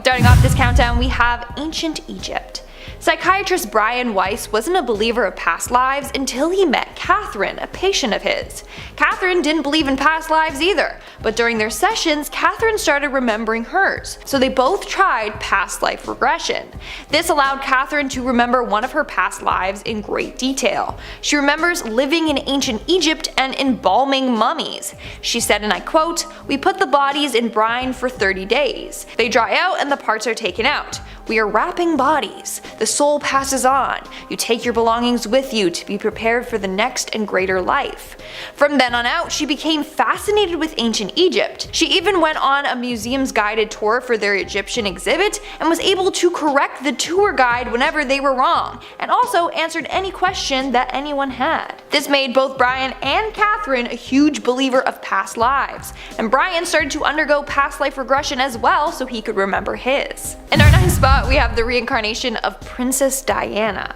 Starting off this countdown, we have ancient Egypt. Psychiatrist Brian Weiss wasn't a believer of past lives until he met Catherine, a patient of his. Catherine didn't believe in past lives either, but during their sessions, Catherine started remembering hers, so they both tried past life regression. This allowed Catherine to remember one of her past lives in great detail. She remembers living in ancient Egypt and embalming mummies. She said, and I quote, "We put the bodies in brine for 30 days. They dry out and the parts are taken out. We are wrapping bodies. The soul passes on. You take your belongings with you to be prepared for the next and greater life." From then on out, she became fascinated with ancient Egypt. She even went on a museum's guided tour for their Egyptian exhibit and was able to correct the tour guide whenever they were wrong, and also answered any question that anyone had. This made both Brian and Catherine a huge believer of past lives, and Brian started to undergo past life regression as well so he could remember his. In our ninth spot, we have the reincarnation of Princess Diana.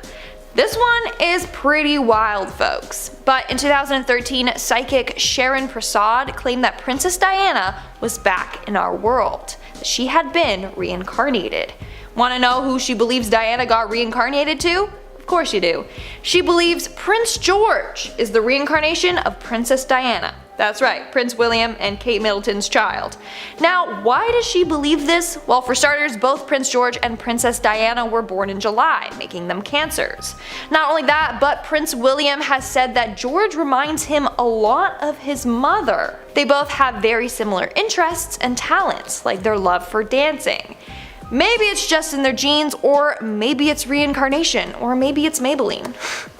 This one is pretty wild, folks, but in 2013, psychic Sharon Prasad claimed that Princess Diana was back in our world, that she had been reincarnated. Want to know who she believes Diana got reincarnated to? Of course you do. She believes Prince George is the reincarnation of Princess Diana. That's right, Prince William and Kate Middleton's child. Now, why does she believe this? Well, for starters, both Prince George and Princess Diana were born in July, making them Cancers. Not only that, but Prince William has said that George reminds him a lot of his mother. They both have very similar interests and talents, like their love for dancing. Maybe it's just in their genes, or maybe it's reincarnation, or maybe it's Maybelline.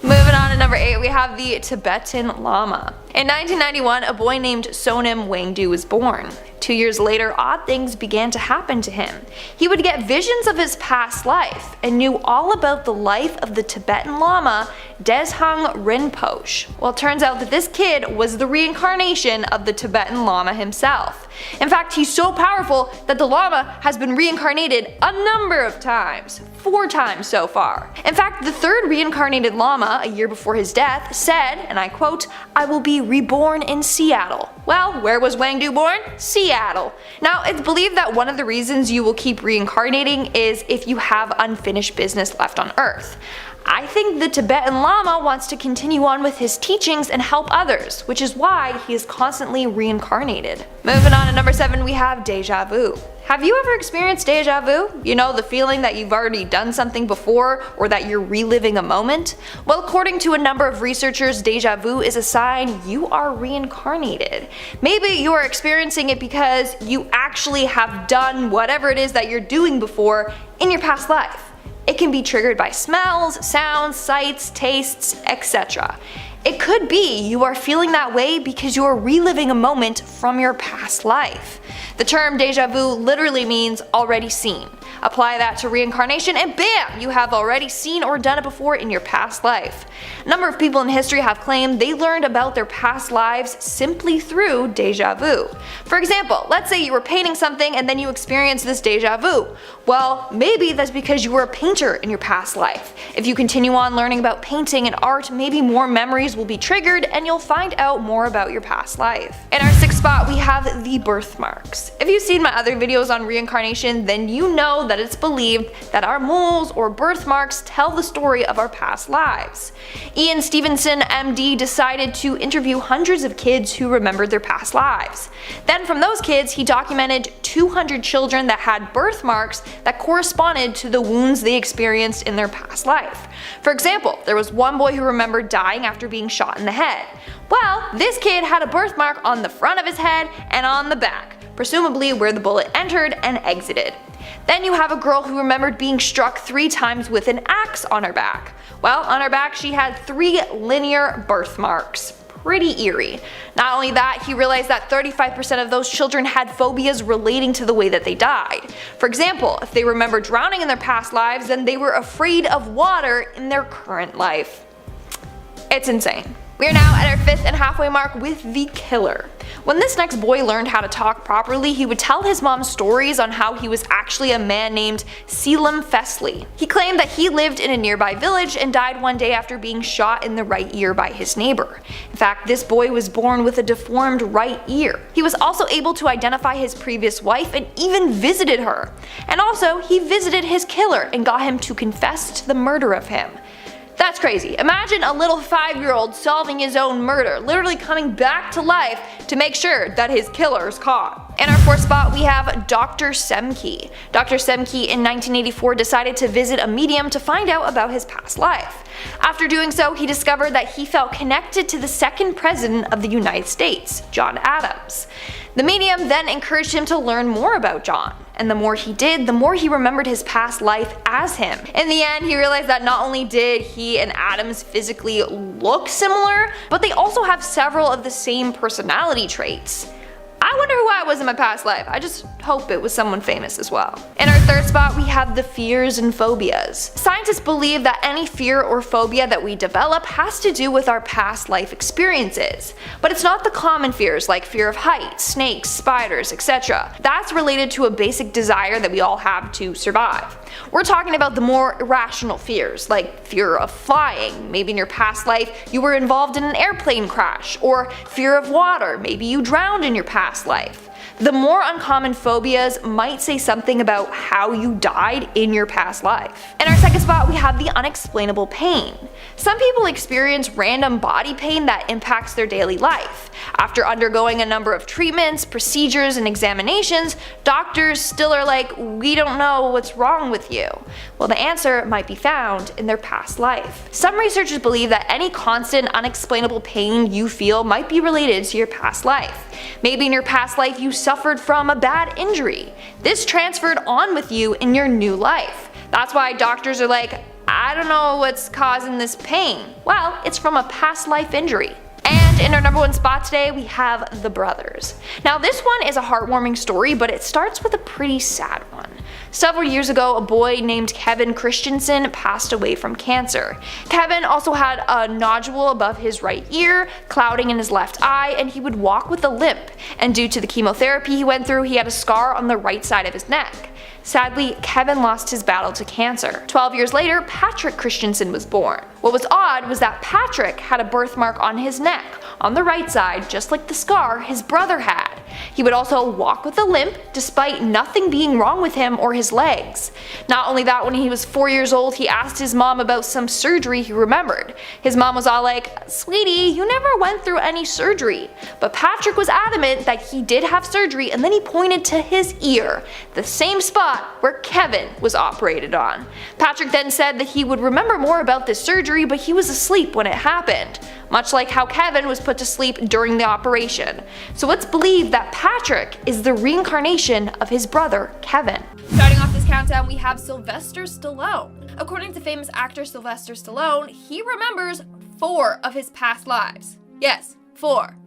Moving on to number 8, we have the Tibetan Lama. In 1991, a boy named Sonim Wangdu was born. 2 years later, odd things began to happen to him. He would get visions of his past life, and knew all about the life of the Tibetan Lama Deshung Rinpoche. Well, it turns out that this kid was the reincarnation of the Tibetan Lama himself. In fact, he's so powerful that the Lama has been reincarnated a number of times, 4 times so far. In fact, the third reincarnated Lama, a year before his death, said, and I quote, "I will be reborn in Seattle." Well, where was Wangdu born? Seattle. Now, it's believed that one of the reasons you will keep reincarnating is if you have unfinished business left on Earth. I think the Tibetan Lama wants to continue on with his teachings and help others, which is why he is constantly reincarnated. Moving on to number 7, we have deja vu. Have you ever experienced deja vu? You know, the feeling that you've already done something before, or that you're reliving a moment? Well, according to a number of researchers, deja vu is a sign you are reincarnated. Maybe you are experiencing it because you actually have done whatever it is that you're doing before in your past life. It can be triggered by smells, sounds, sights, tastes, etc. It could be you are feeling that way because you are reliving a moment from your past life. The term deja vu literally means already seen. Apply that to reincarnation and bam! You have already seen or done it before in your past life. A number of people in history have claimed they learned about their past lives simply through deja vu. For example, let's say you were painting something and then you experienced this deja vu. Well, maybe that's because you were a painter in your past life. If you continue on learning about painting and art, maybe more memories will be triggered and you'll find out more about your past life. In our 6th spot, we have the birthmarks. If you've seen my other videos on reincarnation, then you know that it's believed that our moles or birthmarks tell the story of our past lives. Ian Stevenson, MD, decided to interview hundreds of kids who remembered their past lives. Then from those kids, he documented 200 children that had birthmarks that corresponded to the wounds they experienced in their past life. For example, there was one boy who remembered dying after being shot in the head. Well, this kid had a birthmark on the front of his head and on the back, presumably where the bullet entered and exited. Then you have a girl who remembered being struck 3 times with an axe on her back. Well, on her back she had 3 linear birthmarks. Pretty eerie. Not only that, he realized that 35% of those children had phobias relating to the way that they died. For example, if they remember drowning in their past lives, then they were afraid of water in their current life. It's insane. We are now at our 5th and halfway mark with the killer. When this next boy learned how to talk properly, he would tell his mom stories on how he was actually a man named Selim Fesley. He claimed that he lived in a nearby village and died one day after being shot in the right ear by his neighbor. In fact, this boy was born with a deformed right ear. He was also able to identify his previous wife and even visited her. And also, he visited his killer and got him to confess to the murder of him. That's crazy. Imagine a little 5-year-old solving his own murder, literally coming back to life to make sure that his killer is caught. In our 4th spot, we have Dr. Semke. Dr. Semke in 1984 decided to visit a medium to find out about his past life. After doing so, he discovered that he felt connected to the 2nd president of the United States, John Adams. The medium then encouraged him to learn more about John, and the more he did, the more he remembered his past life as him. In the end, he realized that not only did he and Adams physically look similar, but they also have several of the same personality traits. I wonder who I was in my past life. I just hope it was someone famous as well. In our 3rd spot, we have the fears and phobias. Scientists believe that any fear or phobia that we develop has to do with our past life experiences. But it's not the common fears like fear of heights, snakes, spiders, etc. That's related to a basic desire that we all have to survive. We're talking about the more irrational fears, like fear of flying. Maybe in your past life you were involved in an airplane crash, or fear of water. Maybe you drowned in your past life. The more uncommon phobias might say something about how you died in your past life. In our 2nd spot, we have the unexplainable pain. Some people experience random body pain that impacts their daily life. After undergoing a number of treatments, procedures, and examinations, doctors still are like, we don't know what's wrong with you. Well, the answer might be found in their past life. Some researchers believe that any constant unexplainable pain you feel might be related to your past life. Maybe in your past life you suffered from a bad injury. This transferred on with you in your new life. That's why doctors are like, I don't know what's causing this pain. Well, it's from a past life injury. And in our number 1 spot today, we have the brothers. Now this one is a heartwarming story, but it starts with a pretty sad one. Several years ago, a boy named Kevin Christensen passed away from cancer. Kevin also had a nodule above his right ear, clouding in his left eye, and he would walk with a limp. And due to the chemotherapy he went through, he had a scar on the right side of his neck. Sadly, Kevin lost his battle to cancer. 12 years later, Patrick Christensen was born. What was odd was that Patrick had a birthmark on his neck, on the right side, just like the scar his brother had. He would also walk with a limp, despite nothing being wrong with him or his legs. Not only that, when he was 4 years old, he asked his mom about some surgery he remembered. His mom was all like, "Sweetie, you never went through any surgery." But Patrick was adamant that he did have surgery, and then he pointed to his ear, the same spot where Kevin was operated on. Patrick then said that he would remember more about this surgery, but he was asleep when it happened, much like how Kevin was put to sleep during the operation. So it's believed that Patrick is the reincarnation of his brother, Kevin. Starting off this countdown, we have Sylvester Stallone. According to famous actor Sylvester Stallone, he remembers 4 of his past lives. Yes, 4.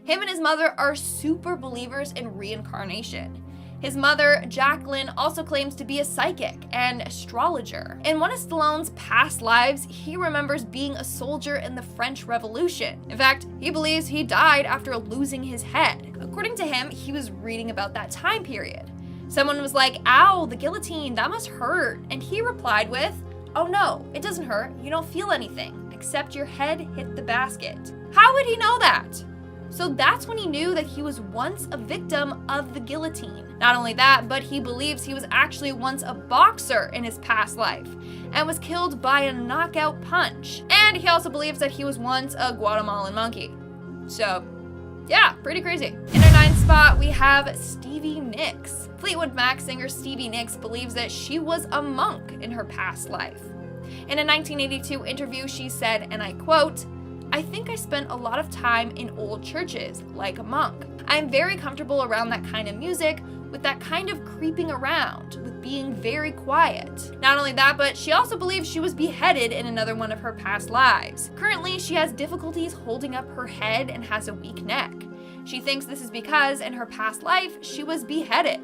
Him and his mother are super believers in reincarnation. His mother, Jacqueline, also claims to be a psychic and astrologer. In one of Stallone's past lives, he remembers being a soldier in the French Revolution. In fact, he believes he died after losing his head. According to him, he was reading about that time period. Someone was like, "Ow, the guillotine, that must hurt." And he replied with, "Oh no, it doesn't hurt. You don't feel anything, except your head hit the basket." How would he know that? So that's when he knew that he was once a victim of the guillotine. Not only that, but he believes he was actually once a boxer in his past life and was killed by a knockout punch. And he also believes that he was once a Guatemalan monkey. So yeah, pretty crazy. In our 9th spot, we have Stevie Nicks. Fleetwood Mac singer Stevie Nicks believes that she was a monk in her past life. In a 1982 interview, she said, and I quote, "I think I spent a lot of time in old churches, like a monk. I'm very comfortable around that kind of music, with that kind of creeping around, with being very quiet." Not only that, but she also believes she was beheaded in another one of her past lives. Currently, she has difficulties holding up her head and has a weak neck. She thinks this is because in her past life, she was beheaded.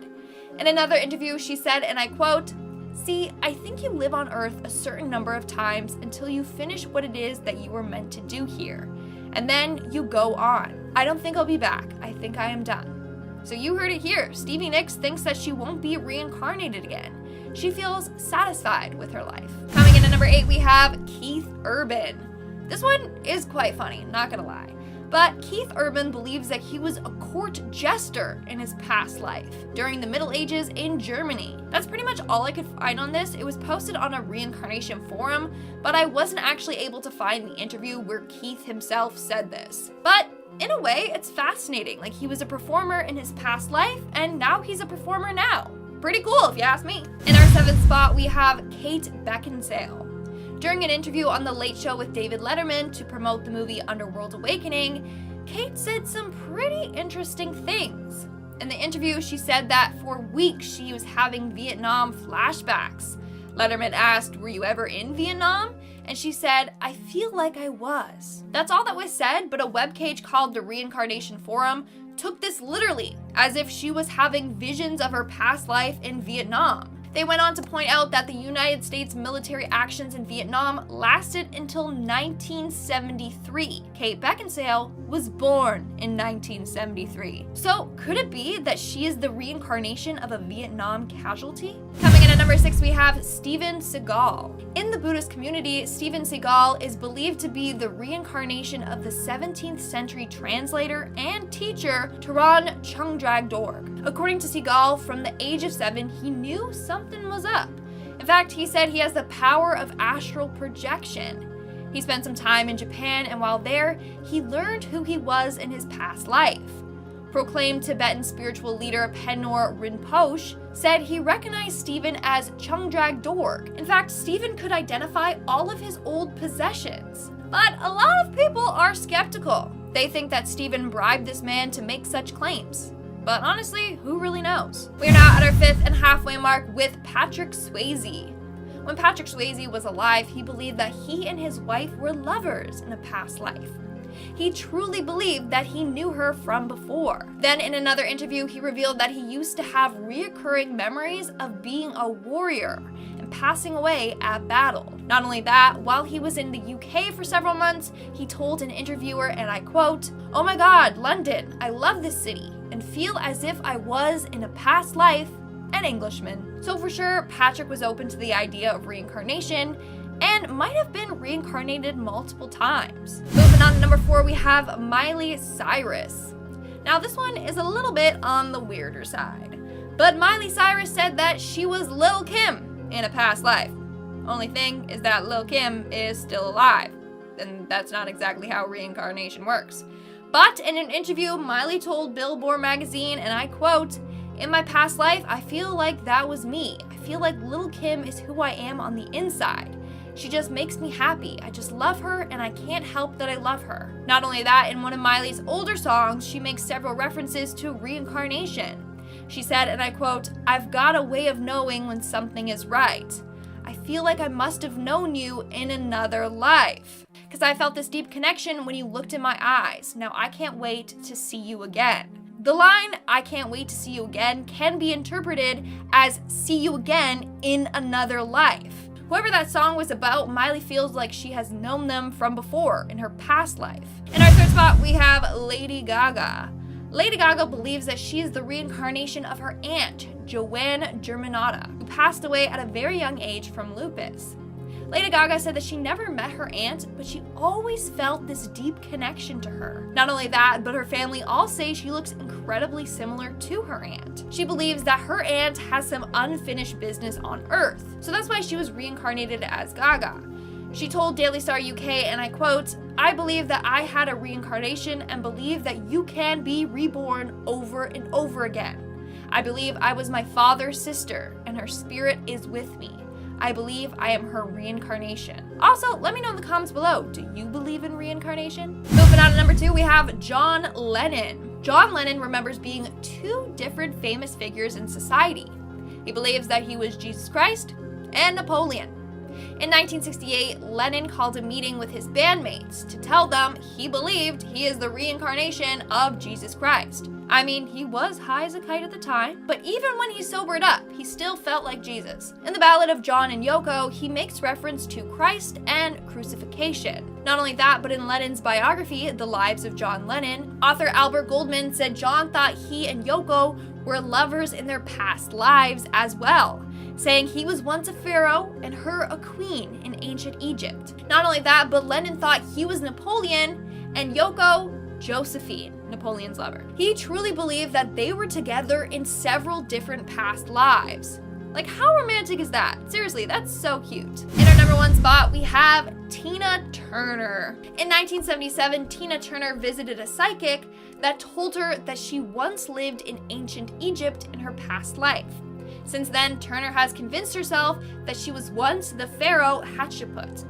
In another interview, she said, and I quote, "See, I think you live on Earth a certain number of times until you finish what it is that you were meant to do here. and then you go on. I don't think I'll be back. I think I am done. So you heard it here. Stevie Nicks thinks that she won't be reincarnated again. She feels satisfied with her life. Coming in at number 8, we have Keith Urban. This one is quite funny, not gonna lie. But Keith Urban believes that he was a court jester in his past life during the Middle Ages in Germany. That's pretty much all I could find on this. It was posted on a reincarnation forum, but I wasn't actually able to find the interview where Keith himself said this. But in a way, it's fascinating. Like, he was a performer in his past life, and now he's a performer now. Pretty cool, if you ask me. In our 7th spot, we have Kate Beckinsale. During an interview on The Late Show with David Letterman to promote the movie Underworld Awakening, Kate said some pretty interesting things. In the interview, she said that for weeks she was having Vietnam flashbacks. Letterman asked, "Were you ever in Vietnam?" And she said, "I feel like I was." That's all that was said, but a webpage called the Reincarnation Forum took this literally, as if she was having visions of her past life in Vietnam. They went on to point out that the United States military actions in Vietnam lasted until 1973. Kate Beckinsale was born in 1973. So could it be that she is the reincarnation of a Vietnam casualty? Coming in at number 6, we have Steven Seagal. In the Buddhist community, Steven Seagal is believed to be the reincarnation of the 17th century translator and teacher Turan Chungdrag Dorg. According to Seagal, from the age of 7, he knew something was up. In fact, he said he has the power of astral projection. He spent some time in Japan, and while there, he learned who he was in his past life. Proclaimed Tibetan spiritual leader Penor Rinpoche said he recognized Stephen as Chungdrag Dorg. In fact, Stephen could identify all of his old possessions. But a lot of people are skeptical. They think that Stephen bribed this man to make such claims. But honestly, who really knows? We're now at our 5th and halfway mark with Patrick Swayze. When Patrick Swayze was alive, he believed that he and his wife were lovers in a past life. He truly believed that he knew her from before. Then in another interview, he revealed that he used to have reoccurring memories of being a warrior and passing away at battle. Not only that, while he was in the UK for several months, he told an interviewer, and I quote, "Oh my God, London, I love this city and feel as if I was in a past life an Englishman." So for sure, Patrick was open to the idea of reincarnation and might have been reincarnated multiple times. Moving on to number 4, we have Miley Cyrus. Now this one is a little bit on the weirder side, but Miley Cyrus said that she was Lil' Kim in a past life. Only thing is that Lil' Kim is still alive, and that's not exactly how reincarnation works. But in an interview, Miley told Billboard magazine, and I quote, "In my past life, I feel like that was me. I feel like Lil' Kim is who I am on the inside. She just makes me happy. I just love her, and I can't help that I love her." Not only that, in one of Miley's older songs, she makes several references to reincarnation. She said, and I quote, "I've got a way of knowing when something is right. I feel like I must have known you in another life, because I felt this deep connection when you looked in my eyes. Now I can't wait to see you again." The line, "I can't wait to see you again," can be interpreted as see you again in another life. Whoever that song was about, Miley feels like she has known them from before in her past life. In our 3rd spot, we have Lady Gaga. Lady Gaga believes that she is the reincarnation of her aunt, Joanne Germanotta, who passed away at a very young age from lupus. Lady Gaga said that she never met her aunt, but she always felt this deep connection to her. Not only that, but her family all say she looks incredibly similar to her aunt. She believes that her aunt has some unfinished business on Earth, so that's why she was reincarnated as Gaga. She told Daily Star UK, and I quote, "I believe that I had a reincarnation and believe that you can be reborn over and over again. I believe I was my father's sister, and her spirit is with me. I believe I am her reincarnation." Also, let me know in the comments below, do you believe in reincarnation? Moving on to number 2, we have John Lennon. John Lennon remembers being 2 different famous figures in society. He believes that he was Jesus Christ and Napoleon. In 1968, Lennon called a meeting with his bandmates to tell them he believed he is the reincarnation of Jesus Christ. I mean, he was high as a kite at the time, but even when he sobered up, he still felt like Jesus. In the Ballad of John and Yoko, he makes reference to Christ and crucifixion. Not only that, but in Lennon's biography, The Lives of John Lennon, author Albert Goldman said John thought he and Yoko were lovers in their past lives as well, saying he was once a pharaoh and her a queen in ancient Egypt. Not only that, but Lennon thought he was Napoleon and Yoko Josephine, Napoleon's lover. He truly believed that they were together in several different past lives. Like, how romantic is that? Seriously, that's so cute. In our number 1 spot, we have Tina Turner. In 1977, Tina Turner visited a psychic that told her that she once lived in ancient Egypt in her past life. Since then, Turner has convinced herself that she was once the pharaoh Hatshepsut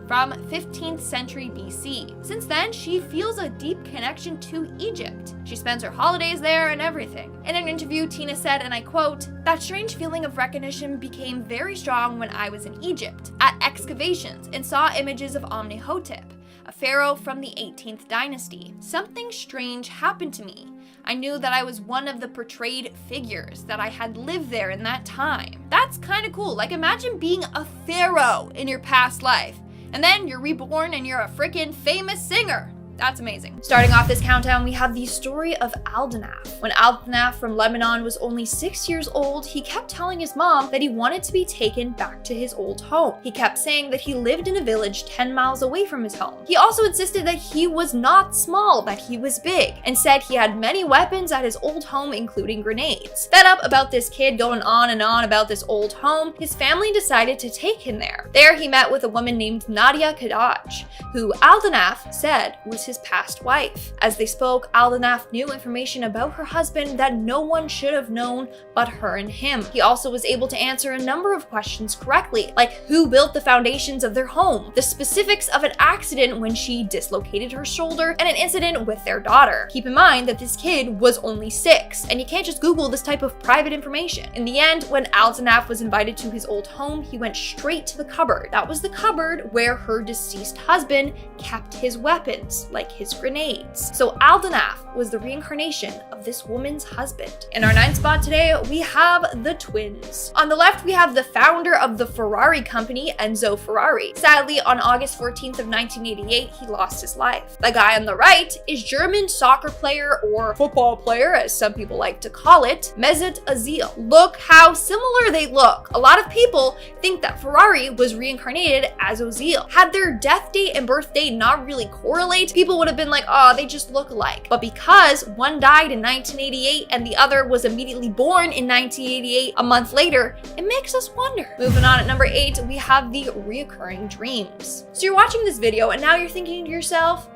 from 15th century BC. Since then, she feels a deep connection to Egypt. She spends her holidays there and everything. In an interview, Tina said, and I quote, "That strange feeling of recognition became very strong when I was in Egypt, at excavations, and saw images of Amenhotep, a pharaoh from the 18th dynasty. Something strange happened to me. I knew that I was one of the portrayed figures, that I had lived there in that time." That's kind of cool. Like, imagine being a pharaoh in your past life, and then you're reborn and you're a freaking famous singer. That's amazing. Starting off this countdown, we have the story of Aldanaf. When Aldanaf from Lebanon was only 6 years old, he kept telling his mom that he wanted to be taken back to his old home. He kept saying that he lived in a village 10 miles away from his home. He also insisted that he was not small, that he was big, and said he had many weapons at his old home, including grenades. Fed up about this kid going on and on about this old home, his family decided to take him there. There he met with a woman named Nadia Kadaj, who Aldanaf said was his past wife. As they spoke, Aldanaf knew information about her husband that no one should have known but her and him. He also was able to answer a number of questions correctly, like who built the foundations of their home, the specifics of an accident when she dislocated her shoulder, and an incident with their daughter. Keep in mind that this kid was only 6, and you can't just Google this type of private information. In the end, when Aldanaf was invited to his old home, he went straight to the cupboard. That was the cupboard where her deceased husband kept his weapons, like his grenades. So Aldanaf was the reincarnation of this woman's husband. In our 9th spot today, we have the twins. On the left, we have the founder of the Ferrari company, Enzo Ferrari. Sadly, on August 14th of 1988, he lost his life. The guy on the right is German soccer player, or football player, as some people like to call it, Mesut Özil. Look how similar they look. A lot of people think that Ferrari was reincarnated as Özil. Had their death date and birth date not really correlate, people would have been like, oh, they just look alike. But because one died in 1988 and the other was immediately born in 1988 a month later, it makes us wonder. Moving on at number 8, we have the reoccurring dreams. So you're watching this video and now you're thinking to yourself,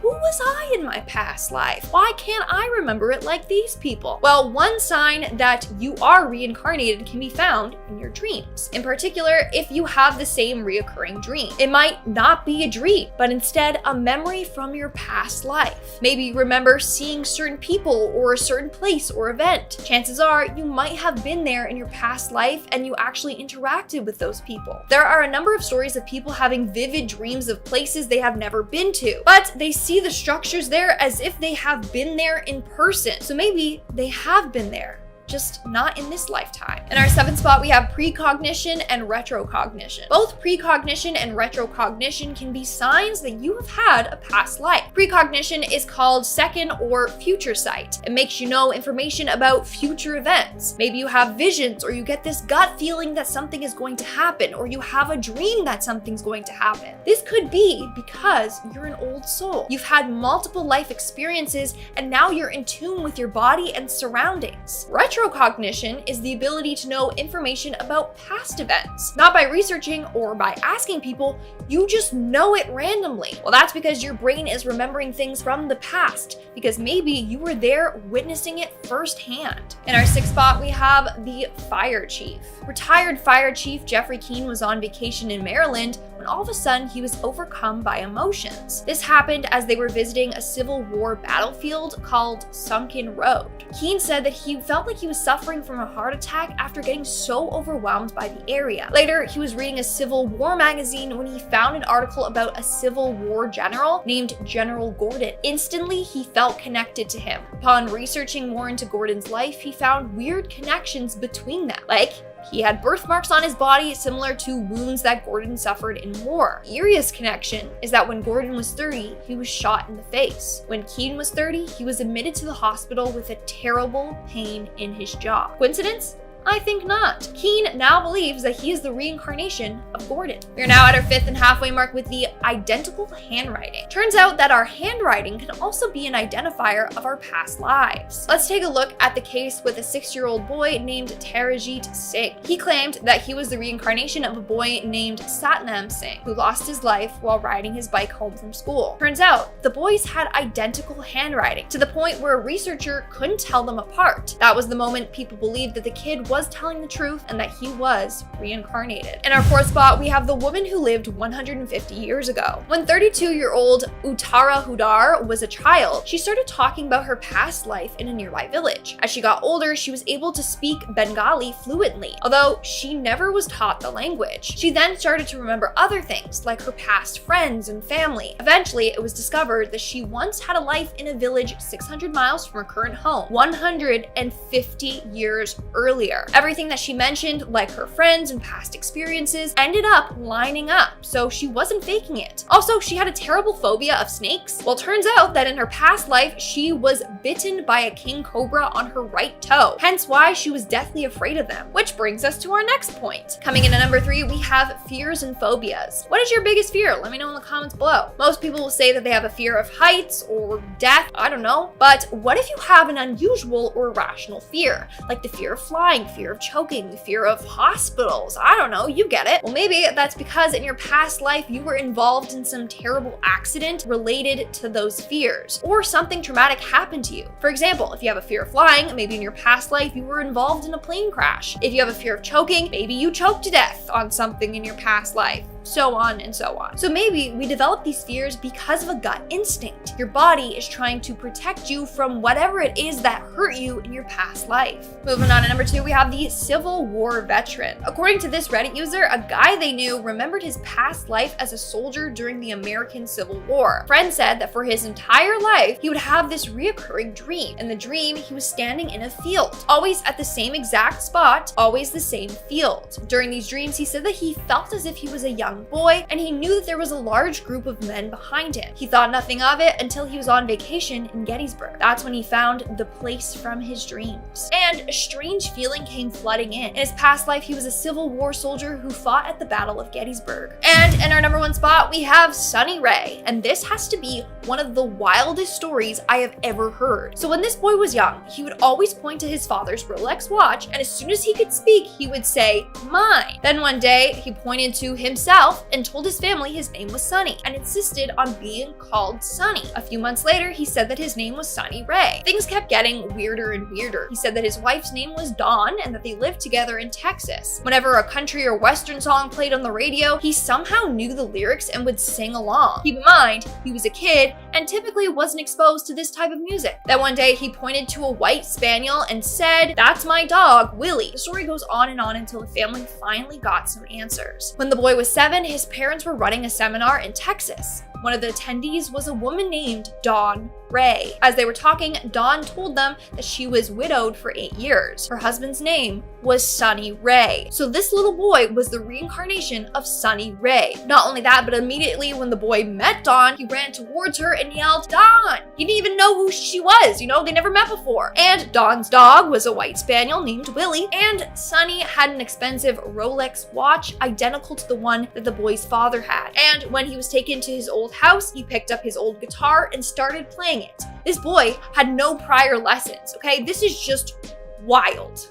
who was I in my past life? Why can't I remember it like these people? Well, one sign that you are reincarnated can be found in your dreams. In particular, if you have the same reoccurring dream. It might not be a dream, but instead a memory from your past life. Maybe you remember seeing certain people or a certain place or event. Chances are you might have been there in your past life and you actually interacted with those people. There are a number of stories of people having vivid dreams of places they have never been to, but they see the structures there as if they have been there in person. So maybe they have been there, just not in this lifetime. In our 7th spot, we have precognition and retrocognition. Both precognition and retrocognition can be signs that you have had a past life. Precognition is called second or future sight. It makes you know information about future events. Maybe you have visions, or you get this gut feeling that something is going to happen, or you have a dream that something's going to happen. This could be because you're an old soul. You've had multiple life experiences, and now you're in tune with your body and surroundings. Retrocognition is the ability to know information about past events. Not by researching or by asking people, you just know it randomly. Well, that's because your brain is remembering things from the past, because maybe you were there witnessing it firsthand. In our 6th spot, we have the fire chief. Retired fire chief Jeffrey Keane was on vacation in Maryland when all of a sudden he was overcome by emotions. This happened as they were visiting a Civil War battlefield called Sunken Road. Keen said that he felt like he was suffering from a heart attack after getting so overwhelmed by the area. Later, he was reading a Civil War magazine when he found an article about a Civil War general named General Gordon. Instantly, he felt connected to him. Upon researching more into Gordon's life, he found weird connections between them. Like, he had birthmarks on his body similar to wounds that Gordon suffered in war. The eeriest connection is that when Gordon was 30, he was shot in the face. When Keen was 30, he was admitted to the hospital with a terrible pain in his jaw. Coincidence? I think not. Keen now believes that he is the reincarnation of Gordon. We are now at our 5th and halfway mark with the identical handwriting. Turns out that our handwriting can also be an identifier of our past lives. Let's take a look at the case with a 6-year-old boy named Tarajit Singh. He claimed that he was the reincarnation of a boy named Satnam Singh, who lost his life while riding his bike home from school. Turns out, the boys had identical handwriting, to the point where a researcher couldn't tell them apart. That was the moment people believed that the kid was telling the truth and that he was reincarnated. In our 4th spot, we have the woman who lived 150 years ago. When 32-year-old Uttara Hudar was a child, she started talking about her past life in a nearby village. As she got older, she was able to speak Bengali fluently, although she never was taught the language. She then started to remember other things, like her past friends and family. Eventually, it was discovered that she once had a life in a village 600 miles from her current home, 150 years earlier. Everything that she mentioned, like her friends and past experiences, ended up lining up, so she wasn't faking it. Also, she had a terrible phobia of snakes. Well, turns out that in her past life, she was bitten by a king cobra on her right toe, hence why she was deathly afraid of them. Which brings us to our next point. Coming in at number 3, we have fears and phobias. What is your biggest fear? Let me know in the comments below. Most people will say that they have a fear of heights or death, I don't know. But what if you have an unusual or irrational fear, like the fear of flying, fear of choking, fear of hospitals? I don't know, you get it. Well, maybe that's because in your past life you were involved in some terrible accident related to those fears, or something traumatic happened to you. For example, if you have a fear of flying, maybe in your past life you were involved in a plane crash. If you have a fear of choking, maybe you choked to death on something in your past life. So on and so on. So maybe we develop these fears because of a gut instinct. Your body is trying to protect you from whatever it is that hurt you in your past life. Moving on to number 2, we have the Civil War veteran. According to this Reddit user, a guy they knew remembered his past life as a soldier during the American Civil War. A friend said that for his entire life, he would have this reoccurring dream. In the dream, he was standing in a field, always at the same exact spot, always the same field. During these dreams, he said that he felt as if he was a young boy, and he knew that there was a large group of men behind him. He thought nothing of it until he was on vacation in Gettysburg. That's when he found the place from his dreams. And a strange feeling came flooding in. In his past life, he was a Civil War soldier who fought at the Battle of Gettysburg. And in our number 1 spot, we have Sunny Ray. And this has to be one of the wildest stories I have ever heard. So when this boy was young, he would always point to his father's Rolex watch, and as soon as he could speak, he would say, "Mine." Then one day, he pointed to himself and told his family his name was Sunny and insisted on being called Sunny. A few months later, he said that his name was Sunny Ray. Things kept getting weirder and weirder. He said that his wife's name was Dawn and that they lived together in Texas. Whenever a country or western song played on the radio, he somehow knew the lyrics and would sing along. Keep in mind, he was a kid and typically wasn't exposed to this type of music. Then one day, he pointed to a white spaniel and said, "That's my dog, Willie." The story goes on until the family finally got some answers. When the boy was 7, his parents were running a seminar in Texas. One of the attendees was a woman named Dawn Ray. As they were talking, Dawn told them that she was widowed for 8 years. Her husband's name was Sunny Ray. So this little boy was the reincarnation of Sunny Ray. Not only that, but immediately when the boy met Dawn, he ran towards her and yelled, "Dawn!" He didn't even know who she was, they never met before. And Dawn's dog was a white spaniel named Willie, and Sunny had an expensive Rolex watch identical to the one that the boy's father had. And when he was taken to his old house, he picked up his old guitar and started playing it. This boy had no prior lessons, okay? This is just wild.